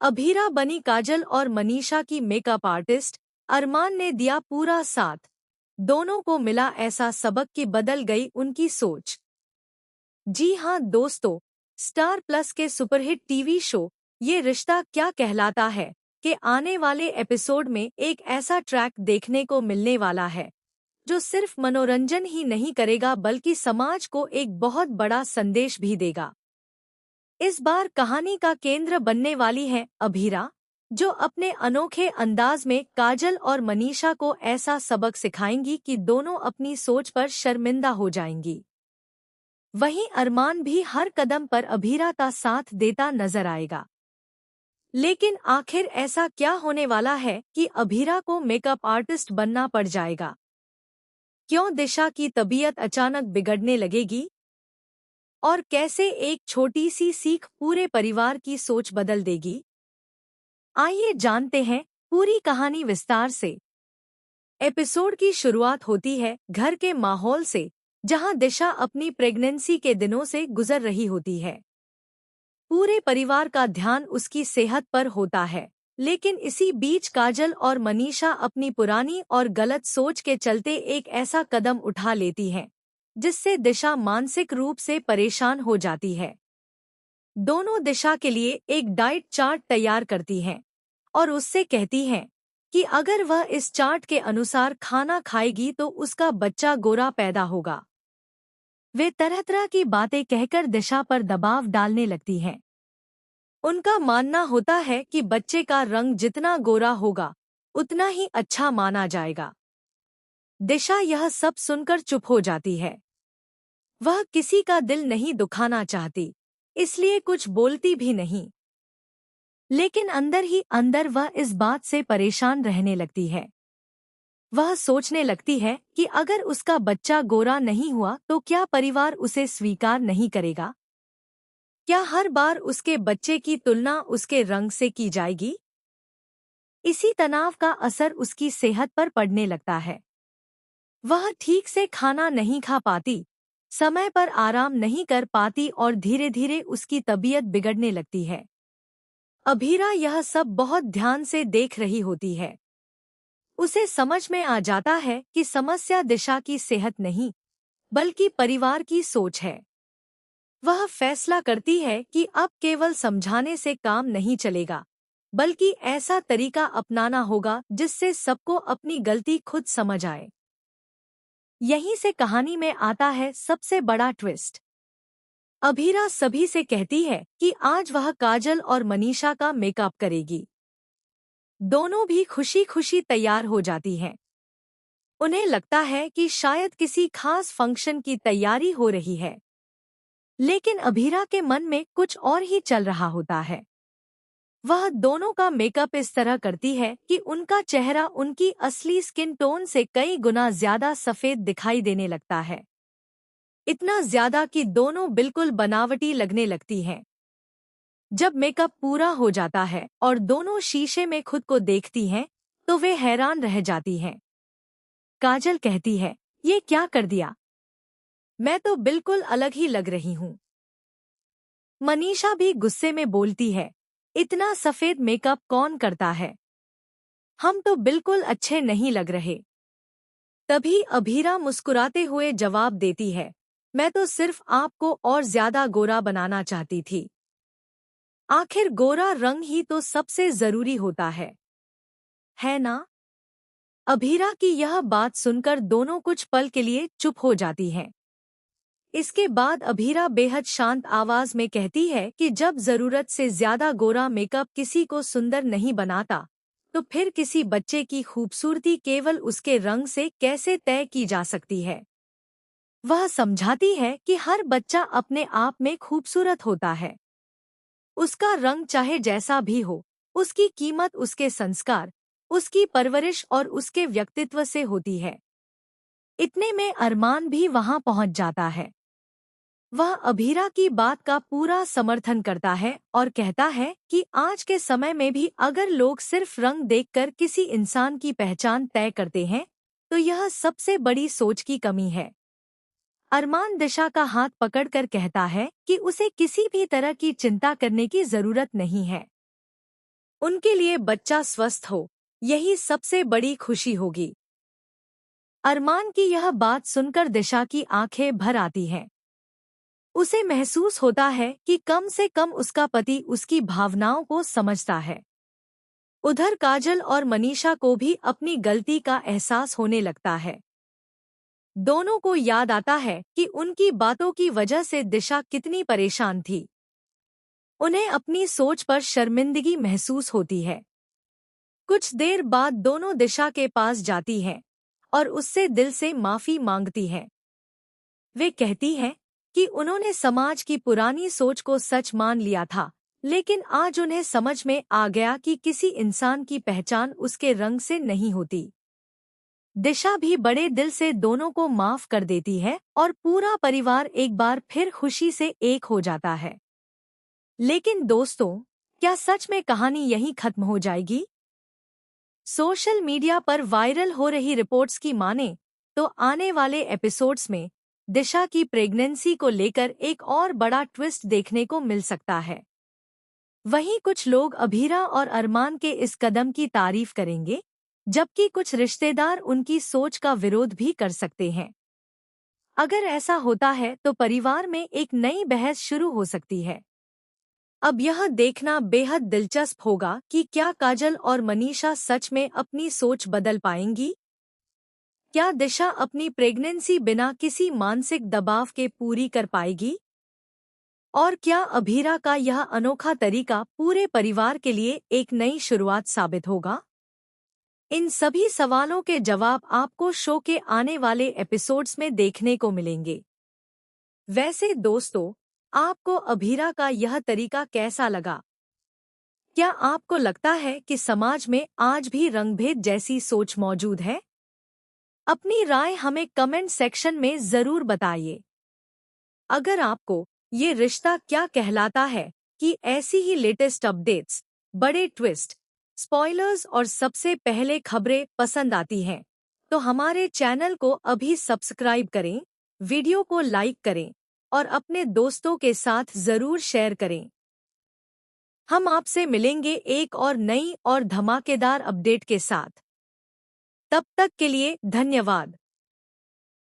अभीरा बनी काजल और मनीषा की मेकअप आर्टिस्ट। अरमान ने दिया पूरा साथ। दोनों को मिला ऐसा सबक कि बदल गई उनकी सोच। जी हां दोस्तों, स्टार प्लस के सुपरहिट टीवी शो ये रिश्ता क्या कहलाता है कि आने वाले एपिसोड में एक ऐसा ट्रैक देखने को मिलने वाला है जो सिर्फ मनोरंजन ही नहीं करेगा बल्कि समाज को एक बहुत बड़ा संदेश भी देगा। इस बार कहानी का केंद्र बनने वाली है अभीरा, जो अपने अनोखे अंदाज में काजल और मनीषा को ऐसा सबक सिखाएंगी कि दोनों अपनी सोच पर शर्मिंदा हो जाएंगी। वहीं अरमान भी हर कदम पर अभीरा का साथ देता नजर आएगा। लेकिन आखिर ऐसा क्या होने वाला है कि अभीरा को मेकअप आर्टिस्ट बनना पड़ जाएगा? क्यों दिशा की तबीयत अचानक बिगड़ने लगेगी? और कैसे एक छोटी सी सीख पूरे परिवार की सोच बदल देगी? आइए जानते हैं पूरी कहानी विस्तार से। एपिसोड की शुरुआत होती है घर के माहौल से, जहां दिशा अपनी प्रेगनेंसी के दिनों से गुजर रही होती है। पूरे परिवार का ध्यान उसकी सेहत पर होता है, लेकिन इसी बीच काजल और मनीषा अपनी पुरानी और गलत सोच के चलते एक ऐसा कदम उठा लेती हैं जिससे दिशा मानसिक रूप से परेशान हो जाती है। दोनों दिशा के लिए एक डाइट चार्ट तैयार करती हैं और उससे कहती हैं कि अगर वह इस चार्ट के अनुसार खाना खाएगी तो उसका बच्चा गोरा पैदा होगा। वे तरह तरह की बातें कहकर दिशा पर दबाव डालने लगती हैं। उनका मानना होता है कि बच्चे का रंग जितना गोरा होगा उतना ही अच्छा माना जाएगा। दिशा यह सब सुनकर चुप हो जाती है। वह किसी का दिल नहीं दुखाना चाहती, इसलिए कुछ बोलती भी नहीं। लेकिन अंदर ही अंदर वह इस बात से परेशान रहने लगती है। वह सोचने लगती है कि अगर उसका बच्चा गोरा नहीं हुआ तो क्या परिवार उसे स्वीकार नहीं करेगा? क्या हर बार उसके बच्चे की तुलना उसके रंग से की जाएगी? इसी तनाव का असर उसकी सेहत पर पड़ने लगता है। वह ठीक से खाना नहीं खा पाती, समय पर आराम नहीं कर पाती और धीरे धीरे उसकी तबीयत बिगड़ने लगती है। अभीरा यह सब बहुत ध्यान से देख रही होती है। उसे समझ में आ जाता है कि समस्या दिशा की सेहत नहीं, बल्कि परिवार की सोच है। वह फैसला करती है कि अब केवल समझाने से काम नहीं चलेगा, बल्कि ऐसा तरीका अपनाना होगा जिससे सबको अपनी गलती खुद समझ आए। यहीं से कहानी में आता है सबसे बड़ा ट्विस्ट। अभीरा सभी से कहती है कि आज वह काजल और मनीषा का मेकअप करेगी। दोनों भी खुशी खुशी तैयार हो जाती हैं। उन्हें लगता है कि शायद किसी खास फंक्शन की तैयारी हो रही है। लेकिन अभीरा के मन में कुछ और ही चल रहा होता है। वह दोनों का मेकअप इस तरह करती है कि उनका चेहरा उनकी असली स्किन टोन से कई गुना ज्यादा सफेद दिखाई देने लगता है। इतना ज्यादा कि दोनों बिल्कुल बनावटी लगने लगती हैं। जब मेकअप पूरा हो जाता है और दोनों शीशे में खुद को देखती हैं, तो वे हैरान रह जाती हैं। काजल कहती है, ये क्या कर दिया? मैं तो बिल्कुल अलग ही लग रही हूँ। मनीषा भी गुस्से में बोलती है, इतना सफेद मेकअप कौन करता है? हम तो बिल्कुल अच्छे नहीं लग रहे। तभी अभीरा मुस्कुराते हुए जवाब देती है, मैं तो सिर्फ आपको और ज्यादा गोरा बनाना चाहती थी। आखिर गोरा रंग ही तो सबसे जरूरी होता है ना? अभीरा की यह बात सुनकर दोनों कुछ पल के लिए चुप हो जाती हैं। इसके बाद अभीरा बेहद शांत आवाज में कहती है कि जब जरूरत से ज्यादा गोरा मेकअप किसी को सुंदर नहीं बनाता, तो फिर किसी बच्चे की खूबसूरती केवल उसके रंग से कैसे तय की जा सकती है? वह समझाती है कि हर बच्चा अपने आप में खूबसूरत होता है। उसका रंग चाहे जैसा भी हो, उसकी कीमत उसके संस्कार, उसकी परवरिश और उसके व्यक्तित्व से होती है। इतने में अरमान भी वहां पहुंच जाता है। वह अभीरा की बात का पूरा समर्थन करता है और कहता है कि आज के समय में भी अगर लोग सिर्फ रंग देखकर किसी इंसान की पहचान तय करते हैं, तो यह सबसे बड़ी सोच की कमी है। अरमान दिशा का हाथ पकड़कर कहता है कि उसे किसी भी तरह की चिंता करने की जरूरत नहीं है। उनके लिए बच्चा स्वस्थ हो, यही सबसे बड़ी खुशी होगी। अरमान की यह बात सुनकर दिशा की आंखें भर आती हैं। उसे महसूस होता है कि कम से कम उसका पति उसकी भावनाओं को समझता है। उधर काजल और मनीषा को भी अपनी गलती का एहसास होने लगता है। दोनों को याद आता है कि उनकी बातों की वजह से दिशा कितनी परेशान थी। उन्हें अपनी सोच पर शर्मिंदगी महसूस होती है। कुछ देर बाद दोनों दिशा के पास जाती हैं और उससे दिल से माफी मांगती हैं। वे कहती हैं कि उन्होंने समाज की पुरानी सोच को सच मान लिया था, लेकिन आज उन्हें समझ में आ गया कि किसी इंसान की पहचान उसके रंग से नहीं होती। दिशा भी बड़े दिल से दोनों को माफ कर देती है और पूरा परिवार एक बार फिर खुशी से एक हो जाता है। लेकिन दोस्तों, क्या सच में कहानी यहीं खत्म हो जाएगी? सोशल मीडिया पर वायरल हो रही रिपोर्ट्स की माने तो आने वाले एपिसोड्स में दिशा की प्रेगनेंसी को लेकर एक और बड़ा ट्विस्ट देखने को मिल सकता है। वहीं कुछ लोग अभीरा और अरमान के इस कदम की तारीफ करेंगे, जबकि कुछ रिश्तेदार उनकी सोच का विरोध भी कर सकते हैं। अगर ऐसा होता है तो परिवार में एक नई बहस शुरू हो सकती है। अब यह देखना बेहद दिलचस्प होगा कि क्या काजल और मनीषा सच में अपनी सोच बदल पाएंगी? क्या दिशा अपनी प्रेगनेंसी बिना किसी मानसिक दबाव के पूरी कर पाएगी? और क्या अभीरा का यह अनोखा तरीका पूरे परिवार के लिए एक नई शुरुआत साबित होगा? इन सभी सवालों के जवाब आपको शो के आने वाले एपिसोड्स में देखने को मिलेंगे। वैसे दोस्तों, आपको अभीरा का यह तरीका कैसा लगा? क्या आपको लगता है कि समाज में आज भी रंगभेद जैसी सोच मौजूद है? अपनी राय हमें कमेंट सेक्शन में जरूर बताइए। अगर आपको ये रिश्ता क्या कहलाता है कि ऐसी ही लेटेस्ट अपडेट्स, बड़े ट्विस्ट, स्पॉयलर्स और सबसे पहले खबरें पसंद आती हैं, तो हमारे चैनल को अभी सब्सक्राइब करें, वीडियो को लाइक करें और अपने दोस्तों के साथ जरूर शेयर करें। हम आपसे मिलेंगे एक और नई और धमाकेदार अपडेट के साथ। तब तक के लिए धन्यवाद।